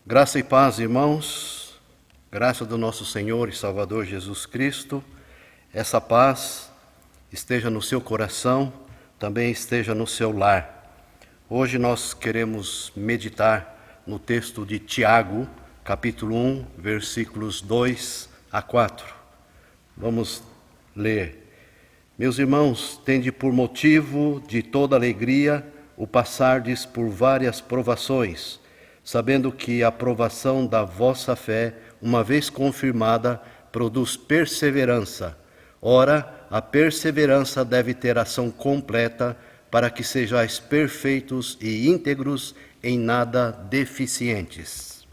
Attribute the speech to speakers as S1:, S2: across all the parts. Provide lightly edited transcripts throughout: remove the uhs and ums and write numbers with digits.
S1: Graça e paz, irmãos, graça do nosso Senhor e Salvador Jesus Cristo, essa paz esteja no seu coração, também esteja no seu lar. Hoje nós queremos meditar no texto de Tiago, capítulo 1, versículos 2 a 4. Vamos ler. Meus irmãos, tende por motivo de toda alegria o passardes por várias provações, sabendo que a provação da vossa fé, uma vez confirmada, produz perseverança. Ora, a perseverança deve ter ação completa, para que sejais perfeitos e íntegros, em nada deficientes.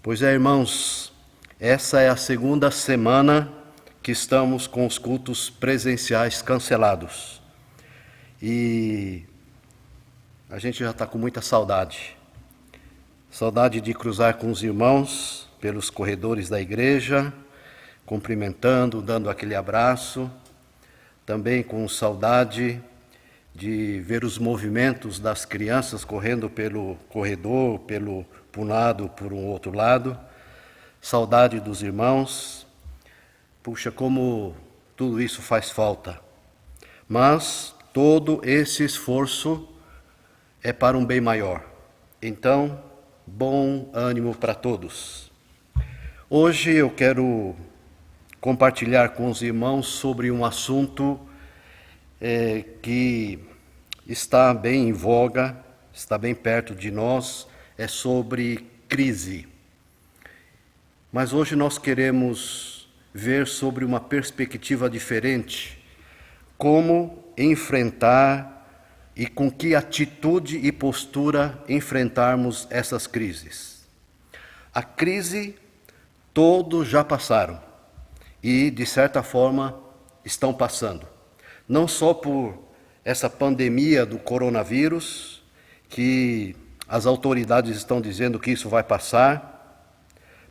S1: Pois é, irmãos, essa é a segunda semana que estamos com os cultos presenciais cancelados. E a gente já está com muita saudade. Saudade de cruzar com os irmãos pelos corredores da igreja, cumprimentando, dando aquele abraço. Também com saudade de ver os movimentos das crianças correndo pelo corredor, por um lado, por um outro lado. Saudade dos irmãos. Puxa, como tudo isso faz falta. Mas todo esse esforço é para um bem maior. Então, bom ânimo para todos. Hoje eu quero compartilhar com os irmãos sobre um assunto que está bem em voga, está bem perto de nós, é sobre crise. Mas hoje nós queremos ver sobre uma perspectiva diferente, como enfrentar e com que atitude e postura enfrentarmos essas crises. A crise todos já passaram e, de certa forma, estão passando. Não só por essa pandemia do coronavírus, que as autoridades estão dizendo que isso vai passar.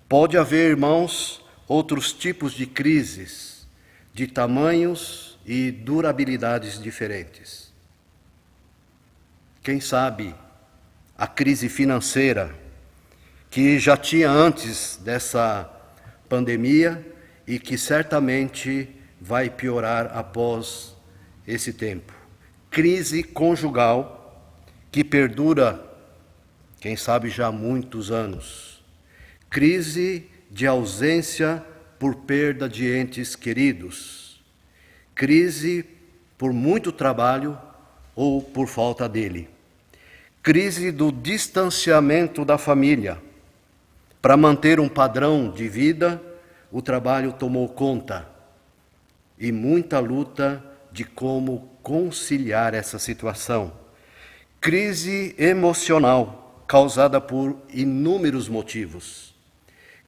S1: Pode haver, irmãos, outros tipos de crises, de tamanhos e durabilidades diferentes. Quem sabe a crise financeira, que já tinha antes dessa pandemia e que certamente vai piorar após esse tempo. Crise conjugal, que perdura, quem sabe, já há muitos anos. Crise de ausência por perda de entes queridos. Crise por muito trabalho ou por falta dele. Crise do distanciamento da família. Para manter um padrão de vida, o trabalho tomou conta. E muita luta de como conciliar essa situação. Crise emocional, causada por inúmeros motivos.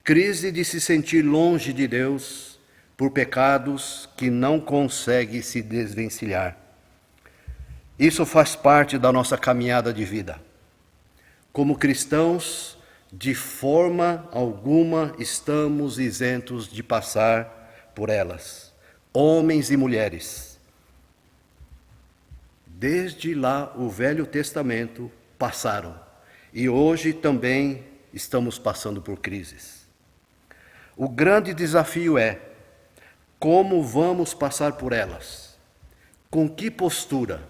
S1: Crise de se sentir longe de Deus, por pecados que não consegue se desvencilhar. Isso faz parte da nossa caminhada de vida. Como cristãos, de forma alguma estamos isentos de passar por elas. Homens e mulheres. Desde lá o Velho Testamento passaram. E hoje também estamos passando por crises. O grande desafio é como vamos passar por elas? Com que postura?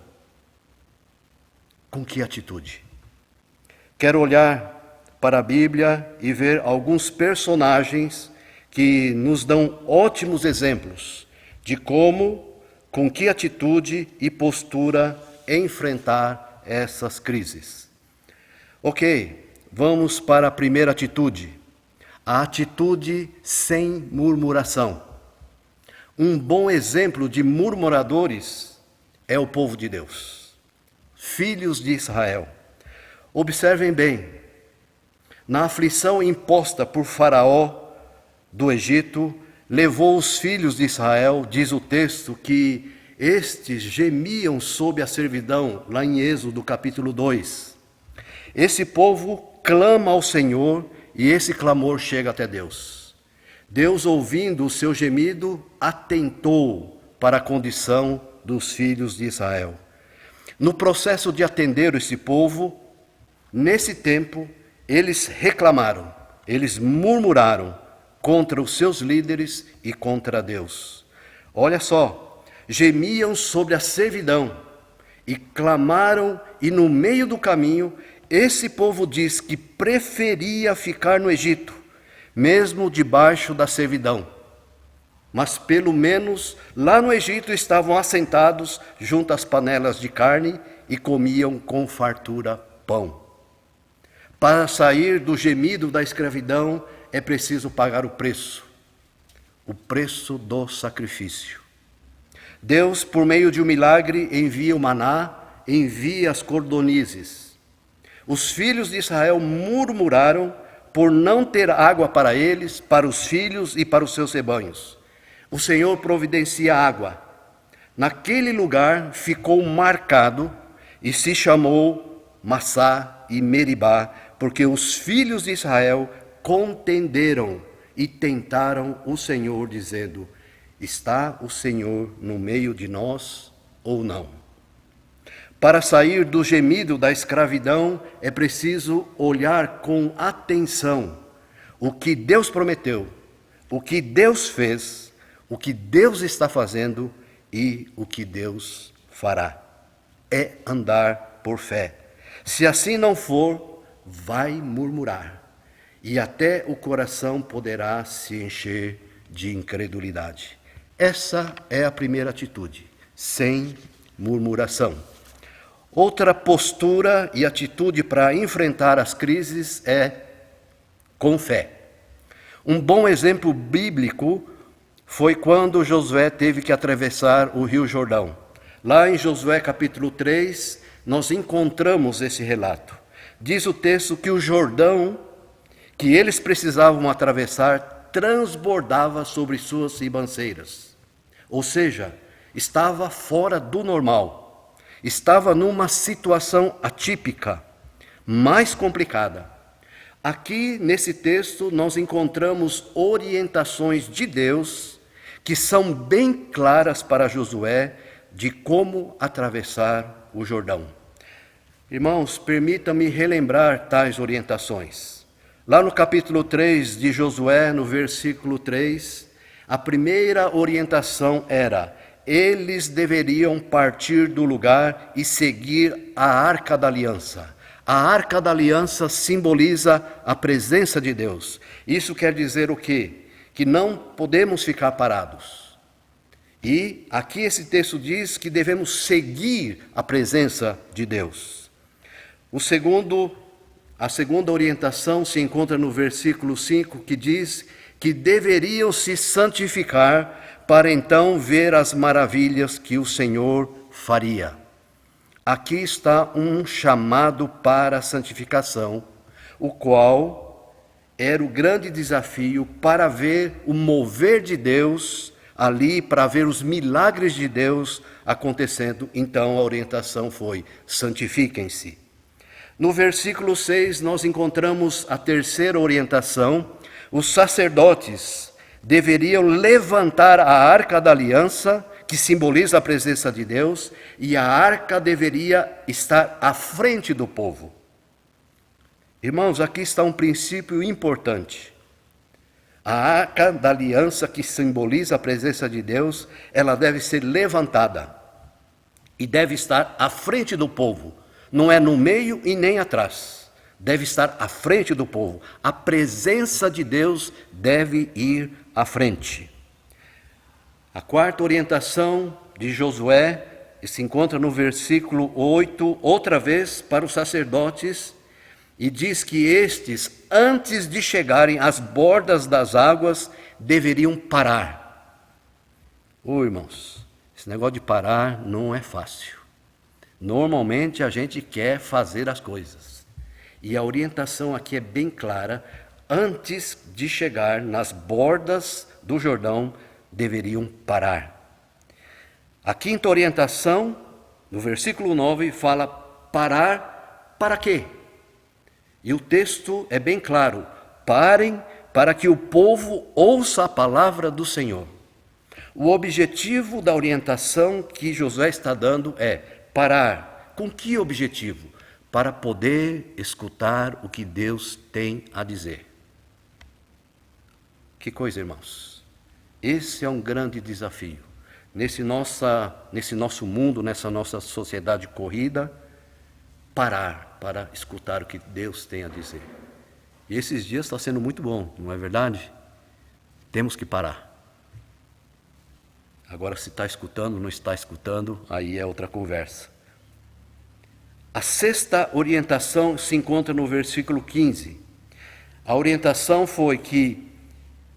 S1: Com que atitude? Quero olhar para a Bíblia e ver alguns personagens que nos dão ótimos exemplos de como, com que atitude e postura enfrentar essas crises. Ok, vamos para a primeira atitude. A atitude sem murmuração. Um bom exemplo de murmuradores é o povo de Deus, filhos de Israel. Observem bem, na aflição imposta por Faraó do Egito, levou os filhos de Israel, diz o texto, que estes gemiam sob a servidão, lá em Êxodo capítulo 2. Esse povo clama ao Senhor e esse clamor chega até Deus. Deus, ouvindo o seu gemido, atentou para a condição dos filhos de Israel. No processo de atender esse povo, nesse tempo, eles reclamaram, eles murmuraram contra os seus líderes e contra Deus. Olha só, gemiam sobre a servidão e clamaram, e no meio do caminho, esse povo diz que preferia ficar no Egito, mesmo debaixo da servidão. Mas pelo menos lá no Egito estavam assentados junto às panelas de carne e comiam com fartura pão. Para sair do gemido da escravidão é preciso pagar o preço do sacrifício. Deus, por meio de um milagre, envia o maná, envia as cordonizes. Os filhos de Israel murmuraram por não ter água para eles, para os filhos e para os seus rebanhos. O Senhor providencia água. Naquele lugar ficou marcado e se chamou Massá e Meribá, porque os filhos de Israel contenderam e tentaram o Senhor, dizendo: está o Senhor no meio de nós ou não? Para sair do gemido da escravidão, é preciso olhar com atenção o que Deus prometeu, o que Deus fez, o que Deus está fazendo e o que Deus fará. É andar por fé. Se assim não for, vai murmurar, e até o coração poderá se encher de incredulidade. Essa é a primeira atitude, sem murmuração. Outra postura e atitude para enfrentar as crises é com fé. Um bom exemplo bíblico foi quando Josué teve que atravessar o Rio Jordão. Lá em Josué capítulo 3, nós encontramos esse relato. Diz o texto que o Jordão, que eles precisavam atravessar, transbordava sobre suas ribanceiras. Ou seja, estava fora do normal. Estava numa situação atípica, mais complicada. Aqui, nesse texto, nós encontramos orientações de Deus que são bem claras para Josué de como atravessar o Jordão. Irmãos, permita-me relembrar tais orientações. Lá no capítulo 3 de Josué, no versículo 3, a primeira orientação era: eles deveriam partir do lugar e seguir a Arca da Aliança. A Arca da Aliança simboliza a presença de Deus. Isso quer dizer o quê? Que não podemos ficar parados. E aqui esse texto diz que devemos seguir a presença de Deus. A segunda orientação se encontra no versículo 5, que diz que deveriam se santificar para então ver as maravilhas que o Senhor faria. Aqui está um chamado para a santificação, o qual era o grande desafio para ver o mover de Deus ali, para ver os milagres de Deus acontecendo. Então a orientação foi: santifiquem-se. No versículo 6 nós encontramos a terceira orientação: os sacerdotes deveriam levantar a Arca da Aliança, que simboliza a presença de Deus, e a arca deveria estar à frente do povo. Irmãos, aqui está um princípio importante. A Arca da Aliança, que simboliza a presença de Deus, ela deve ser levantada e deve estar à frente do povo. Não é no meio e nem atrás. Deve estar à frente do povo. A presença de Deus deve ir à frente. A quarta orientação de Josué se encontra no versículo 8, outra vez para os sacerdotes, e diz que estes, antes de chegarem às bordas das águas, deveriam parar. Irmãos, esse negócio de parar não é fácil. Normalmente a gente quer fazer as coisas. E a orientação aqui é bem clara: antes de chegar nas bordas do Jordão, deveriam parar. A quinta orientação, no versículo 9, fala: parar para quê? E o texto é bem claro: parem para que o povo ouça a palavra do Senhor. O objetivo da orientação que Josué está dando é parar. Com que objetivo? Para poder escutar o que Deus tem a dizer. Que coisa, irmãos. Esse é um grande desafio. Nesse nosso mundo, nessa nossa sociedade corrida, parar para escutar o que Deus tem a dizer. E esses dias está sendo muito bom, não é verdade? Temos que parar. Agora, se está escutando, não está escutando, aí é outra conversa. A sexta orientação se encontra no versículo 15. A orientação foi que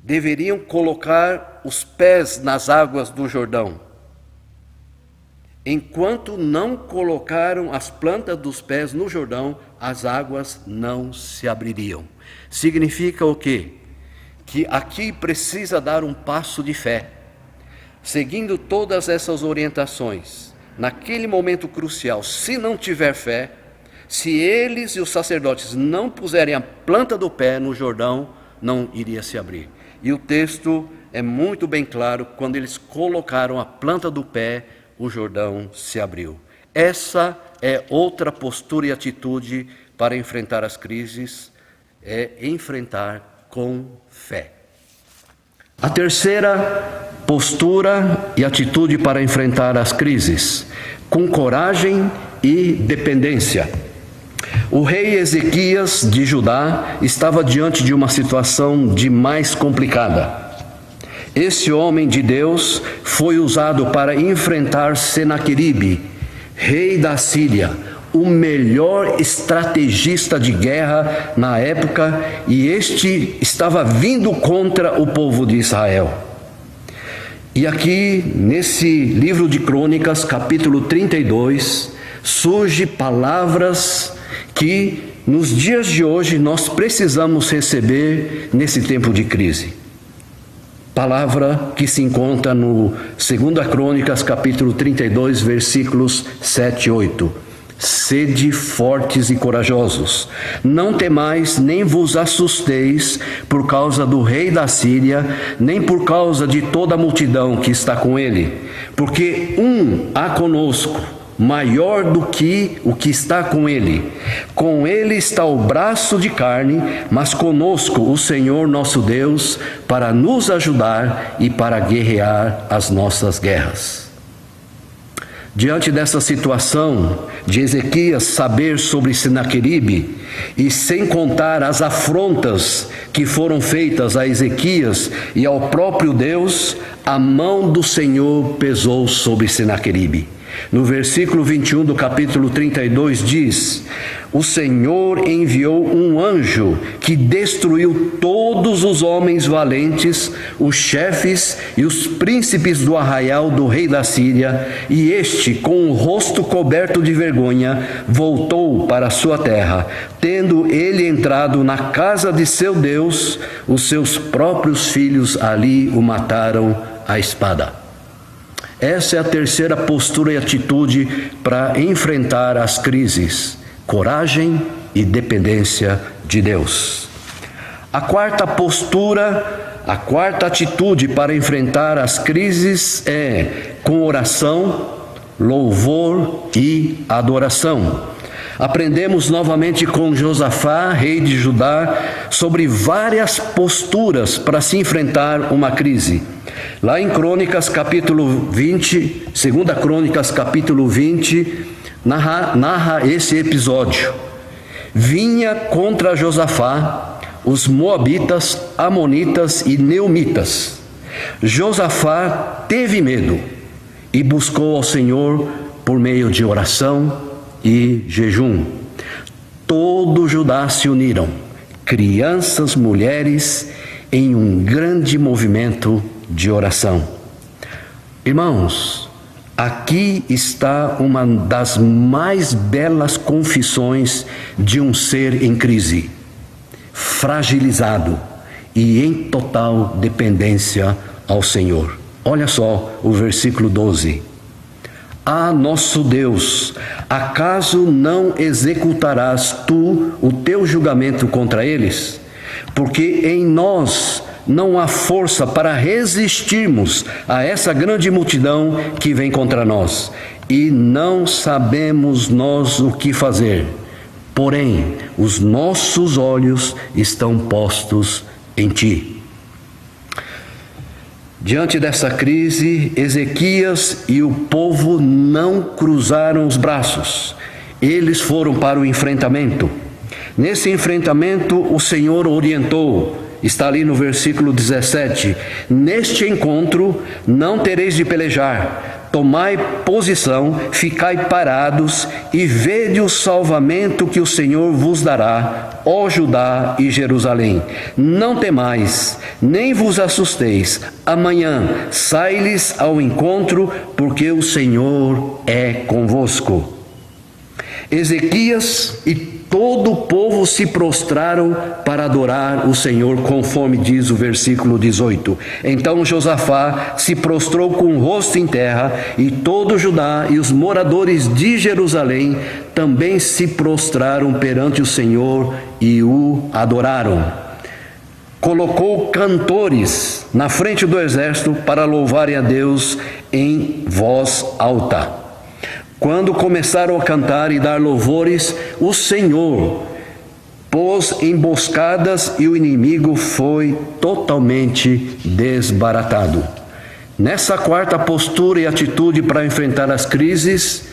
S1: deveriam colocar os pés nas águas do Jordão. Enquanto não colocaram as plantas dos pés no Jordão, as águas não se abririam. Significa o quê? Que aqui precisa dar um passo de fé. Seguindo todas essas orientações, naquele momento crucial, se não tiver fé, se eles e os sacerdotes não puserem a planta do pé no Jordão, não iria se abrir. E o texto é muito bem claro, quando eles colocaram a planta do pé, o Jordão se abriu. Essa é outra postura e atitude para enfrentar as crises, é enfrentar com fé. A terceira postura e atitude para enfrentar as crises, com coragem e dependência. O rei Ezequias de Judá estava diante de uma situação demais complicada. Esse homem de Deus foi usado para enfrentar Senaqueribe, rei da Síria, o melhor estrategista de guerra na época, e este estava vindo contra o povo de Israel. E aqui, nesse livro de Crônicas, capítulo 32, surgem palavras que nos dias de hoje nós precisamos receber nesse tempo de crise. Palavra que se encontra no 2 Crônicas, capítulo 32, versículos 7 e 8. Sede fortes e corajosos, não temais nem vos assusteis por causa do rei da Síria, nem por causa de toda a multidão que está com ele, porque há conosco, maior do que o que está com ele. Com ele está o braço de carne, mas conosco o Senhor nosso Deus, para nos ajudar e para guerrear as nossas guerras. Diante dessa situação de Ezequias saber sobre Senaqueribe, e sem contar as afrontas que foram feitas a Ezequias e ao próprio Deus, a mão do Senhor pesou sobre Senaqueribe. No versículo 21 do capítulo 32 diz: o Senhor enviou um anjo que destruiu todos os homens valentes, os chefes e os príncipes do arraial do rei da Síria, e este, com o rosto coberto de vergonha, voltou para a sua terra. Tendo ele entrado na casa de seu Deus, os seus próprios filhos ali o mataram à espada. Essa é a terceira postura e atitude para enfrentar as crises: coragem e dependência de Deus. A quarta postura, a quarta atitude para enfrentar as crises é com oração, louvor e adoração. Aprendemos novamente com Josafá, rei de Judá, sobre várias posturas para se enfrentar uma crise. Lá em Crônicas capítulo 20, 2 Crônicas capítulo 20, narra esse episódio. Vinha contra Josafá os moabitas, amonitas e neumitas. Josafá teve medo e buscou ao Senhor por meio de oração e jejum. Todo Judá se uniram, crianças, mulheres, em um grande movimento de oração. Irmãos, aqui está uma das mais belas confissões de um ser em crise, fragilizado e em total dependência ao Senhor. Olha só o versículo 12. Ah, nosso Deus, acaso não executarás tu o teu julgamento contra eles? Porque em nós não há força para resistirmos a essa grande multidão que vem contra nós, e não sabemos nós o que fazer. Porém, os nossos olhos estão postos em Ti. Diante dessa crise, Ezequias e o povo não cruzaram os braços. Eles foram para o enfrentamento. Nesse enfrentamento, o Senhor orientou. Está ali no versículo 17. Neste encontro não tereis de pelejar. Tomai posição, ficai parados e vede o salvamento que o Senhor vos dará, ó Judá e Jerusalém. Não temais, nem vos assusteis. Amanhã sai-lhes ao encontro, porque o Senhor é convosco. Ezequias e todo o povo se prostraram para adorar o Senhor, conforme diz o versículo 18. Então Josafá se prostrou com o rosto em terra, e todo Judá e os moradores de Jerusalém também se prostraram perante o Senhor e o adoraram. Colocou cantores na frente do exército para louvarem a Deus em voz alta. Quando começaram a cantar e dar louvores, o Senhor pôs emboscadas e o inimigo foi totalmente desbaratado. Nessa quarta postura e atitude para enfrentar as crises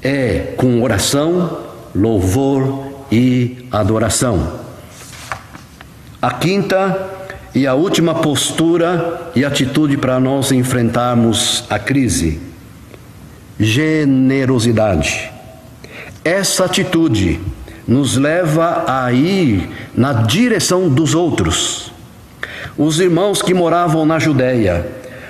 S1: é com oração, louvor e adoração. A quinta e a última postura e atitude para nós enfrentarmos a crise: generosidade. Essa atitude nos leva a ir na direção dos outros. Os irmãos que moravam na Judéia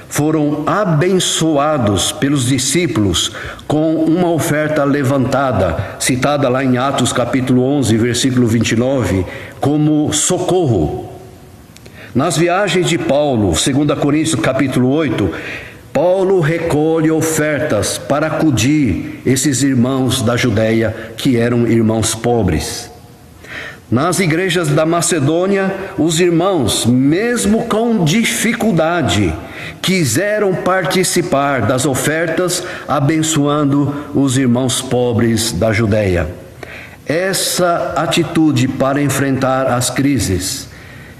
S1: foram abençoados pelos discípulos com uma oferta levantada, citada lá em Atos capítulo 11, versículo 29, como socorro. Nas viagens de Paulo, 2 Coríntios capítulo 8, Paulo recolhe ofertas para acudir esses irmãos da Judéia, que eram irmãos pobres. Nas igrejas da Macedônia, os irmãos, mesmo com dificuldade, quiseram participar das ofertas, abençoando os irmãos pobres da Judéia. Essa atitude para enfrentar as crises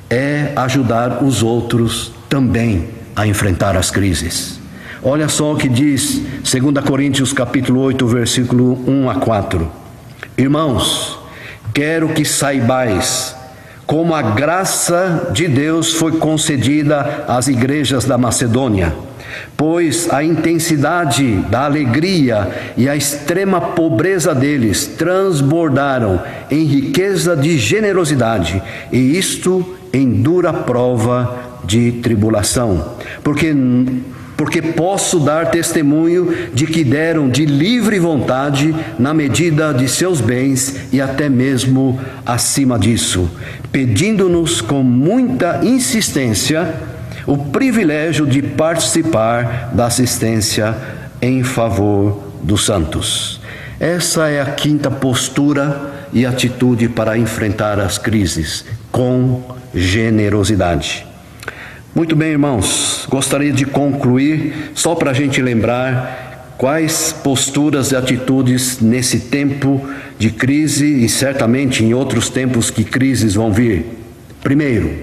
S1: é ajudar os outros também a enfrentar as crises. Olha só o que diz 2 Coríntios capítulo 8, versículo 1 a 4. Irmãos, quero que saibais como a graça de Deus foi concedida às igrejas da Macedônia, pois a intensidade da alegria e a extrema pobreza deles transbordaram em riqueza de generosidade, e isto em dura prova de tribulação, porque posso dar testemunho de que deram de livre vontade, na medida de seus bens e até mesmo acima disso, pedindo-nos com muita insistência o privilégio de participar da assistência em favor dos santos. Essa é a quinta postura e atitude para enfrentar as crises, com generosidade. Muito bem, irmãos, gostaria de concluir só para a gente lembrar quais posturas e atitudes nesse tempo de crise e certamente em outros tempos que crises vão vir. Primeiro,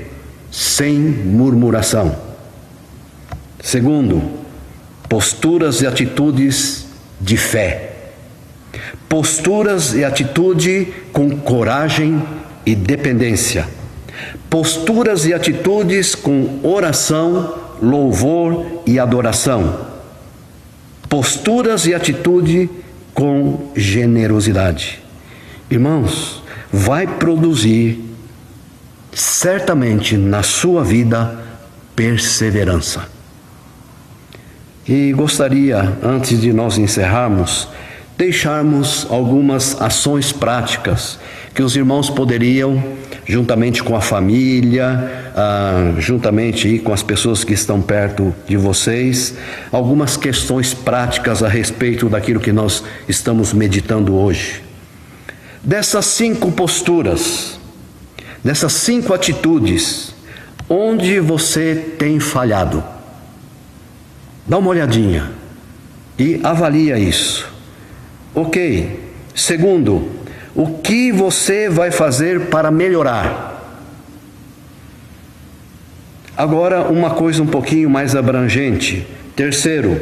S1: sem murmuração. Segundo, posturas e atitudes de fé. Posturas e atitude com coragem e dependência. Posturas e atitudes com oração, louvor e adoração. Posturas e atitude com generosidade. Irmãos, vai produzir certamente na sua vida perseverança. E gostaria, antes de nós encerrarmos, deixarmos algumas ações práticas que os irmãos poderiam, juntamente com a família, juntamente com as pessoas que estão perto de vocês, algumas questões práticas a respeito daquilo que nós estamos meditando hoje. Dessas 5 posturas, dessas 5 atitudes, Onde você tem falhado? Dá uma olhadinha e avalia isso. Ok. Segundo, o que você vai fazer para melhorar? Agora, uma coisa um pouquinho mais abrangente. Terceiro,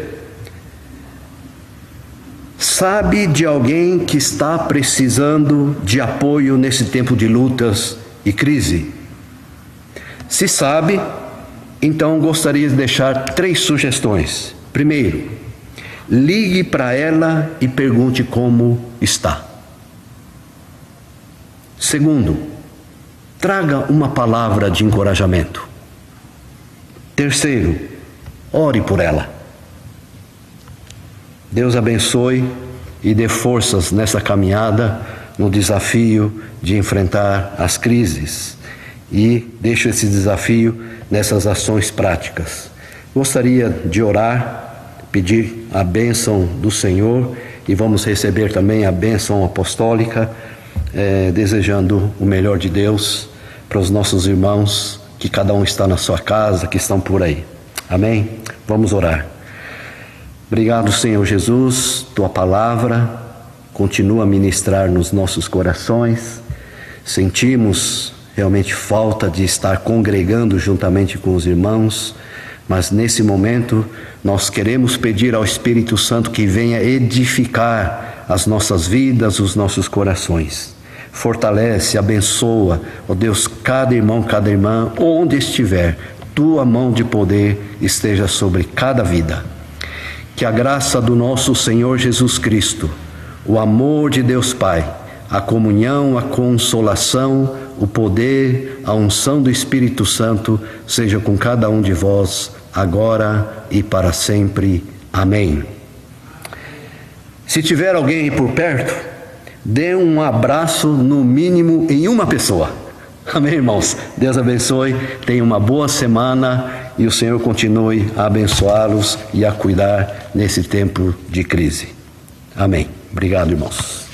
S1: sabe de alguém que está precisando de apoio nesse tempo de lutas e crise? Se sabe, então gostaria de deixar 3 sugestões. Primeiro, ligue para ela e pergunte como está. Segundo, traga uma palavra de encorajamento. Terceiro, ore por ela. Deus abençoe e dê forças nessa caminhada, no desafio de enfrentar as crises. E deixo esse desafio nessas ações práticas. Gostaria de orar, pedir a bênção do Senhor e vamos receber também a bênção apostólica, desejando o melhor de Deus para os nossos irmãos, que cada um está na sua casa, que estão por aí. Amém? Vamos orar. Obrigado, Senhor Jesus, Tua palavra continua a ministrar nos nossos corações. Sentimos realmente falta de estar congregando juntamente com os irmãos, mas nesse momento nós queremos pedir ao Espírito Santo que venha edificar as nossas vidas, os nossos corações. Fortalece, abençoa, ó Deus, cada irmão, cada irmã, onde estiver, Tua mão de poder esteja sobre cada vida. Que a graça do nosso Senhor Jesus Cristo, o amor de Deus Pai, a comunhão, a consolação, o poder, a unção do Espírito Santo seja com cada um de vós, agora e para sempre. Amém. Se tiver alguém por perto, dê um abraço no mínimo em uma pessoa. Amém, irmãos? Deus abençoe, tenha uma boa semana e o Senhor continue a abençoá-los e a cuidar nesse tempo de crise. Amém. Obrigado, irmãos.